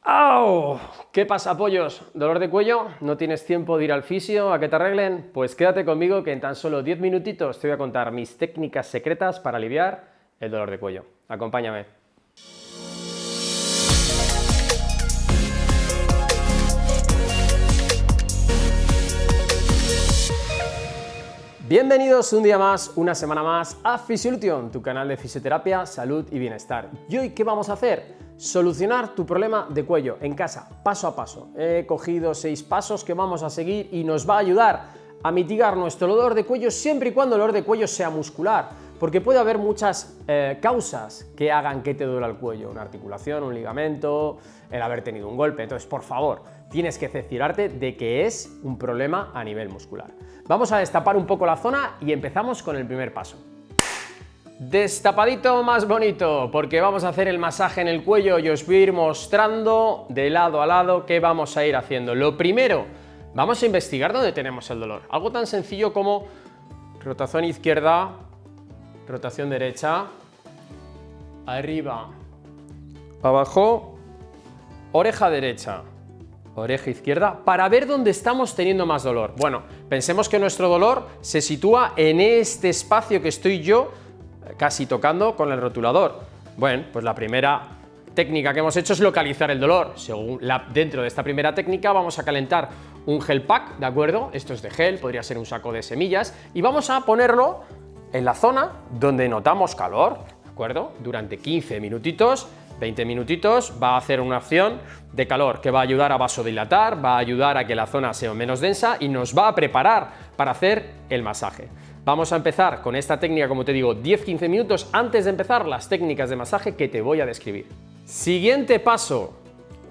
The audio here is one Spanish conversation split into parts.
¡Au! ¿Qué pasa, pollos? ¿Dolor de cuello? ¿No tienes tiempo de ir al fisio a que te arreglen? Pues quédate conmigo que en tan solo 10 minutitos te voy a contar mis técnicas secretas para aliviar el dolor de cuello. Acompáñame. Bienvenidos un día más, una semana más a Physiolution, tu canal de fisioterapia, salud y bienestar. ¿Y hoy qué vamos a hacer? Solucionar tu problema de cuello en casa, paso a paso. He cogido 6 pasos que vamos a seguir y nos va a ayudar a mitigar nuestro dolor de cuello siempre y cuando el dolor de cuello sea muscular, porque puede haber muchas causas que hagan que te duela el cuello, una articulación, un ligamento, el haber tenido un golpe. Entonces, por favor, tienes que cerciorarte de que es un problema a nivel muscular. Vamos a destapar un poco la zona y empezamos con el primer paso. Destapadito más bonito, porque vamos a hacer el masaje en el cuello y os voy a ir mostrando de lado a lado qué vamos a ir haciendo. Lo primero, vamos a investigar dónde tenemos el dolor. Algo tan sencillo como rotación izquierda, rotación derecha, arriba, abajo, oreja derecha, oreja izquierda, para ver dónde estamos teniendo más dolor. Bueno, pensemos que nuestro dolor se sitúa en este espacio que estoy yo casi tocando con el rotulador. Bueno, pues la primera técnica que hemos hecho es localizar el dolor. Dentro de esta primera técnica vamos a calentar un gel pack, ¿de acuerdo? Esto es de gel, podría ser un saco de semillas, y vamos a ponerlo en la zona donde notamos calor, ¿de acuerdo? Durante 15 minutitos, 20 minutitos va a hacer una acción de calor que va a ayudar a vasodilatar, va a ayudar a que la zona sea menos densa y nos va a preparar para hacer el masaje. Vamos a empezar con esta técnica, como te digo, 10-15 minutos antes de empezar las técnicas de masaje que te voy a describir. Siguiente paso,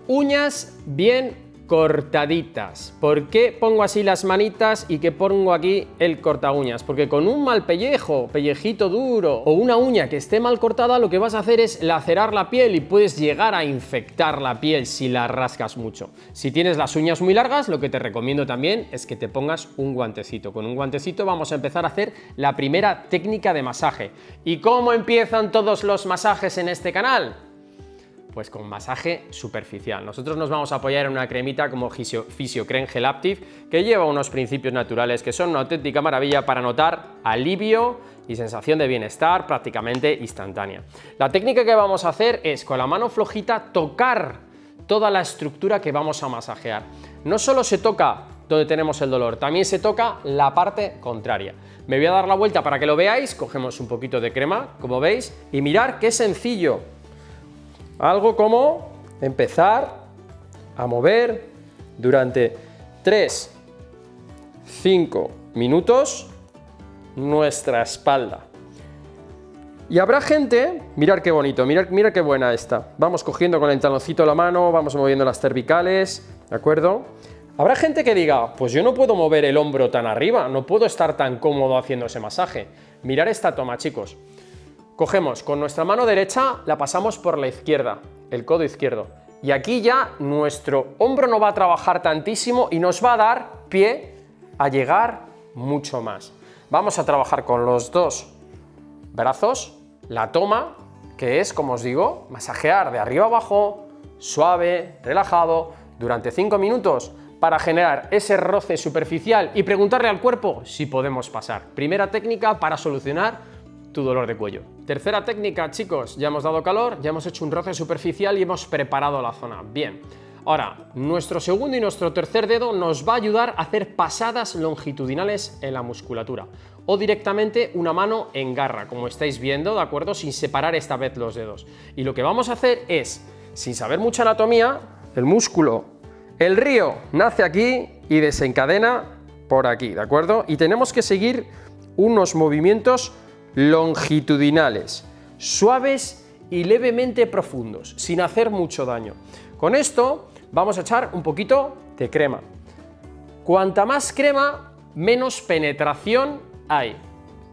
uñas bien cortaditas. ¿Por qué pongo así las manitas y que pongo aquí el corta uñas? Porque con un mal pellejo, pellejito duro o una uña que esté mal cortada, lo que vas a hacer es lacerar la piel y puedes llegar a infectar la piel si la rascas mucho. Si tienes las uñas muy largas, lo que te recomiendo también es que te pongas un guantecito. Con un guantecito vamos a empezar a hacer la primera técnica de masaje. ¿Y cómo empiezan todos los masajes en este canal? Pues con masaje superficial. Nosotros nos vamos a apoyar en una cremita como Physiocrem Gel Active, que lleva unos principios naturales que son una auténtica maravilla para notar alivio y sensación de bienestar prácticamente instantánea. La técnica que vamos a hacer es con la mano flojita tocar toda la estructura que vamos a masajear. No solo se toca donde tenemos el dolor, también se toca la parte contraria. Me voy a dar la vuelta para que lo veáis, cogemos un poquito de crema, como veis, y mirar qué sencillo. Algo como empezar a mover durante 3-5 minutos nuestra espalda. Y habrá gente, mirad qué bonito, mirad qué buena esta. Vamos cogiendo con el taloncito la mano, vamos moviendo las cervicales, ¿de acuerdo? Habrá gente que diga, pues yo no puedo mover el hombro tan arriba, no puedo estar tan cómodo haciendo ese masaje. Mirad esta toma, chicos. Cogemos con nuestra mano derecha, la pasamos por la izquierda, el codo izquierdo. Y aquí ya nuestro hombro no va a trabajar tantísimo y nos va a dar pie a llegar mucho más. Vamos a trabajar con los dos brazos, la toma, que es, como os digo, masajear de arriba abajo, suave, relajado, durante 5 minutos para generar ese roce superficial y preguntarle al cuerpo si podemos pasar. Primera técnica para solucionar tu dolor de cuello. Tercera técnica, chicos, ya hemos dado calor, ya hemos hecho un roce superficial y hemos preparado la zona. Bien, ahora, nuestro segundo y nuestro tercer dedo nos va a ayudar a hacer pasadas longitudinales en la musculatura o directamente una mano en garra, como estáis viendo, ¿de acuerdo? Sin separar esta vez los dedos. Y lo que vamos a hacer es, sin saber mucha anatomía, el músculo, el río nace aquí y desencadena por aquí, ¿de acuerdo? Y tenemos que seguir unos movimientos longitudinales, suaves y levemente profundos, sin hacer mucho daño. Con esto vamos a echar un poquito de crema. Cuanta más crema, menos penetración hay.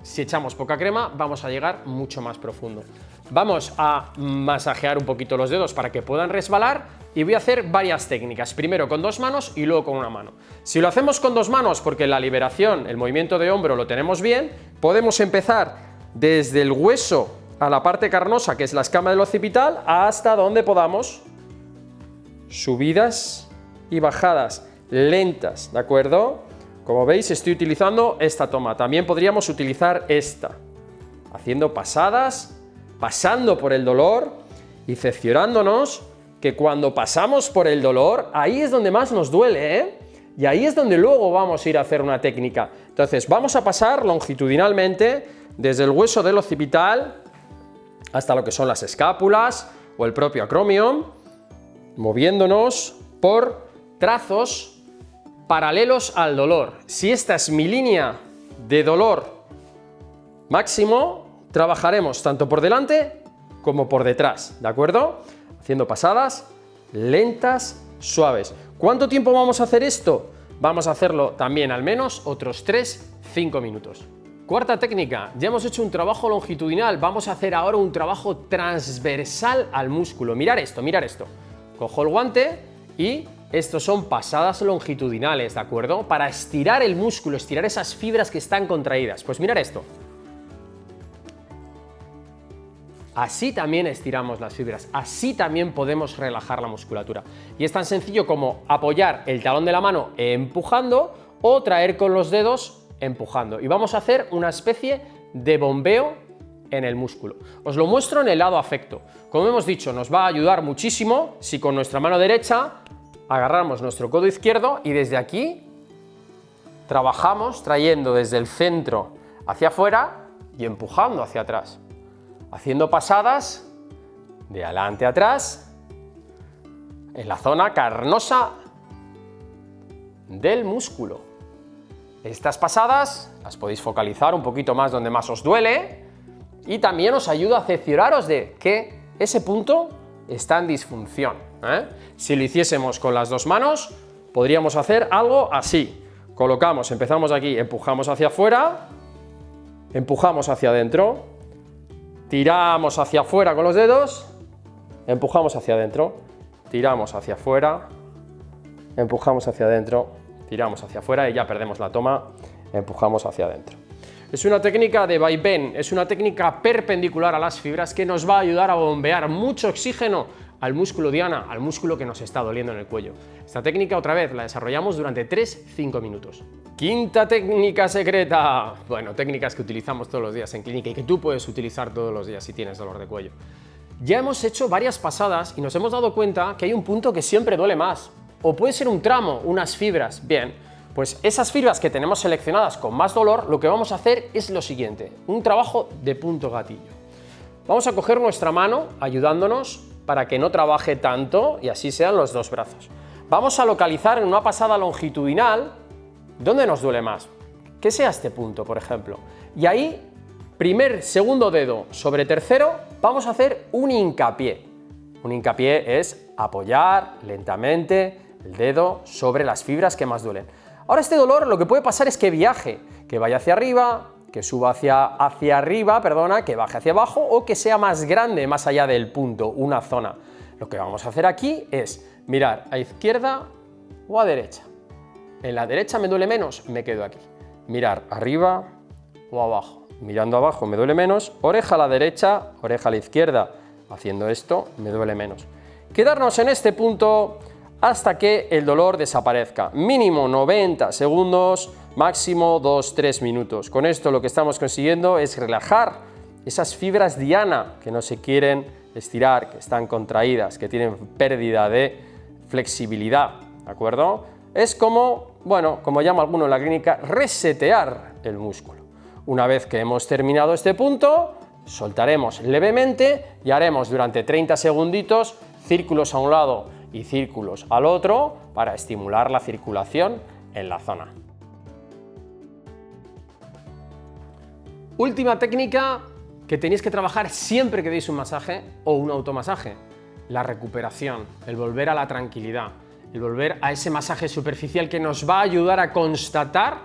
Si echamos poca crema, vamos a llegar mucho más profundo. Vamos a masajear un poquito los dedos para que puedan resbalar y voy a hacer varias técnicas, primero con 2 manos y luego con una mano. Si lo hacemos con 2 manos porque la liberación, el movimiento de hombro lo tenemos bien, podemos empezar desde el hueso a la parte carnosa, que es la escama del occipital, hasta donde podamos subidas y bajadas lentas, ¿de acuerdo? Como veis, estoy utilizando esta toma. También podríamos utilizar esta, haciendo pasadas, pasando por el dolor y cerciorándonos que cuando pasamos por el dolor, ahí es donde más nos duele, ¿eh? Y ahí es donde luego vamos a ir a hacer una técnica. Entonces, vamos a pasar longitudinalmente desde el hueso del occipital hasta lo que son las escápulas o el propio acromion, moviéndonos por trazos paralelos al dolor. Si esta es mi línea de dolor máximo, trabajaremos tanto por delante como por detrás, ¿de acuerdo? Haciendo pasadas lentas, suaves. ¿Cuánto tiempo vamos a hacer esto? Vamos a hacerlo también al menos otros 3-5 minutos. Cuarta técnica, ya hemos hecho un trabajo longitudinal, vamos a hacer ahora un trabajo transversal al músculo. Mirar esto, mirar esto. Cojo el guante y estos son pasadas longitudinales, ¿de acuerdo? Para estirar el músculo, estirar esas fibras que están contraídas. Pues mirar esto. Así también estiramos las fibras, así también podemos relajar la musculatura. Y es tan sencillo como apoyar el talón de la mano empujando o traer con los dedos empujando. Y vamos a hacer una especie de bombeo en el músculo. Os lo muestro en el lado afecto. Como hemos dicho, nos va a ayudar muchísimo si con nuestra mano derecha agarramos nuestro codo izquierdo y desde aquí trabajamos trayendo desde el centro hacia afuera y empujando hacia atrás. Haciendo pasadas de adelante a atrás en la zona carnosa del músculo. Estas pasadas las podéis focalizar un poquito más donde más os duele y también os ayuda a cercioraros de que ese punto está en disfunción, ¿eh? Si lo hiciésemos con las dos manos, podríamos hacer algo así. Colocamos, empezamos aquí, empujamos hacia afuera, empujamos hacia adentro, tiramos hacia afuera con los dedos, empujamos hacia adentro, tiramos hacia afuera, empujamos hacia adentro, tiramos hacia afuera y ya perdemos la toma, empujamos hacia adentro. Es una técnica de vaivén, es una técnica perpendicular a las fibras que nos va a ayudar a bombear mucho oxígeno al músculo diana, al músculo que nos está doliendo en el cuello. Esta técnica otra vez la desarrollamos durante 3-5 minutos. Quinta técnica secreta. Bueno, técnicas que utilizamos todos los días en clínica y que tú puedes utilizar todos los días si tienes dolor de cuello. Ya hemos hecho varias pasadas y nos hemos dado cuenta que hay un punto que siempre duele más. O puede ser un tramo, unas fibras. Bien, pues esas fibras que tenemos seleccionadas con más dolor, lo que vamos a hacer es lo siguiente, un trabajo de punto gatillo. Vamos a coger nuestra mano ayudándonos para que no trabaje tanto y así sean los dos brazos. Vamos a localizar en una pasada longitudinal dónde nos duele más, que sea este punto, por ejemplo. Y ahí, primer, segundo dedo sobre tercero, vamos a hacer un hincapié. Un hincapié es apoyar lentamente el dedo sobre las fibras que más duelen. Ahora este dolor lo que puede pasar es que viaje, que vaya hacia arriba, que suba hacia arriba, perdona, que baje hacia abajo o que sea más grande más allá del punto, una zona. Lo que vamos a hacer aquí es mirar a izquierda o a derecha. En la derecha me duele menos, me quedo aquí. Mirar arriba o abajo. Mirando abajo me duele menos, oreja a la derecha, oreja a la izquierda. Haciendo esto me duele menos. Quedarnos en este punto hasta que el dolor desaparezca. Mínimo 90 segundos, máximo 2-3 minutos. Con esto lo que estamos consiguiendo es relajar esas fibras diana que no se quieren estirar, que están contraídas, que tienen pérdida de flexibilidad, ¿de acuerdo? Es como, bueno, como llama alguno en la clínica, resetear el músculo. Una vez que hemos terminado este punto, soltaremos levemente y haremos durante 30 segunditos círculos a un lado y círculos al otro para estimular la circulación en la zona. Última técnica que tenéis que trabajar siempre que deis un masaje o un automasaje, la recuperación, el volver a la tranquilidad, el volver a ese masaje superficial que nos va a ayudar a constatar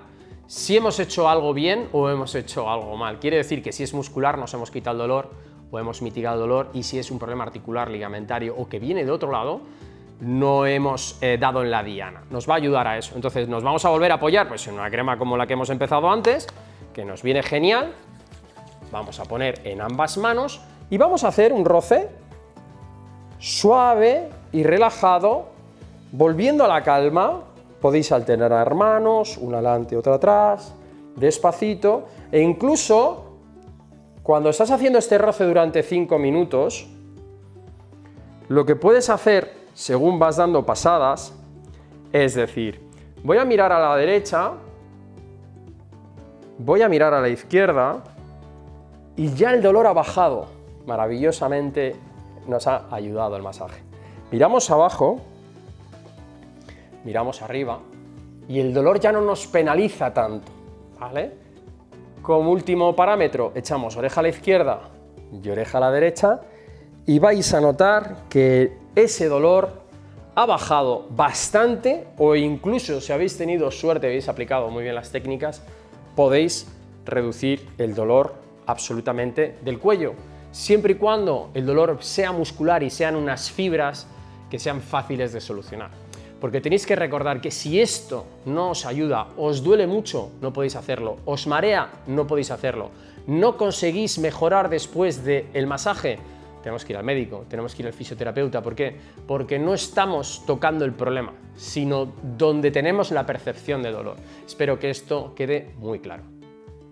si hemos hecho algo bien o hemos hecho algo mal. Quiere decir que si es muscular nos hemos quitado el dolor o hemos mitigado el dolor, y si es un problema articular, ligamentario o que viene de otro lado, no hemos dado en la diana. Nos va a ayudar a eso. Entonces nos vamos a volver a apoyar pues, en una crema como la que hemos empezado antes, que nos viene genial. Vamos a poner en ambas manos y vamos a hacer un roce suave y relajado Volviendo a la calma, podéis alternar manos, una adelante, otra atrás, despacito, e incluso cuando estás haciendo este roce durante 5 minutos, lo que puedes hacer, según vas dando pasadas, es decir, voy a mirar a la derecha, voy a mirar a la izquierda, y ya el dolor ha bajado. Maravillosamente nos ha ayudado el masaje. Miramos abajo, miramos arriba, y el dolor ya no nos penaliza tanto, ¿vale? Como último parámetro, echamos oreja a la izquierda y oreja a la derecha, y vais a notar que ese dolor ha bajado bastante, o incluso si habéis tenido suerte y habéis aplicado muy bien las técnicas, podéis reducir el dolor absolutamente del cuello, siempre y cuando el dolor sea muscular y sean unas fibras que sean fáciles de solucionar. Porque tenéis que recordar que si esto no os ayuda, os duele mucho, no podéis hacerlo, os marea, no podéis hacerlo, no conseguís mejorar después del masaje, tenemos que ir al médico, tenemos que ir al fisioterapeuta. ¿Por qué? Porque no estamos tocando el problema, sino donde tenemos la percepción de dolor. Espero que esto quede muy claro.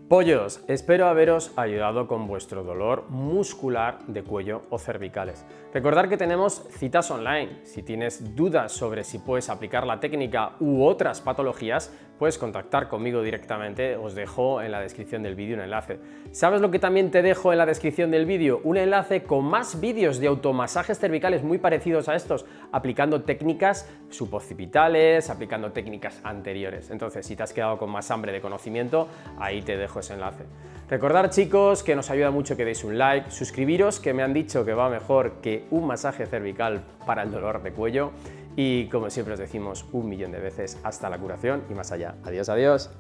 Pollos, espero haberos ayudado con vuestro dolor muscular de cuello o cervicales. Recordad que tenemos citas online. Si tienes dudas sobre si puedes aplicar la técnica u otras patologías, puedes contactar conmigo directamente. Os dejo en la descripción del vídeo un enlace. ¿Sabes lo que también te dejo en la descripción del vídeo? Un enlace con más vídeos de automasajes cervicales muy parecidos a estos, aplicando técnicas suboccipitales, aplicando técnicas anteriores. Entonces, si te has quedado con más hambre de conocimiento, ahí te dejo ese enlace. Recordad, chicos, que nos ayuda mucho que deis un like, suscribiros, que me han dicho que va mejor que un masaje cervical para el dolor de cuello, y como siempre os decimos 1.000.000 de veces, hasta la curación y más allá. Adiós, adiós.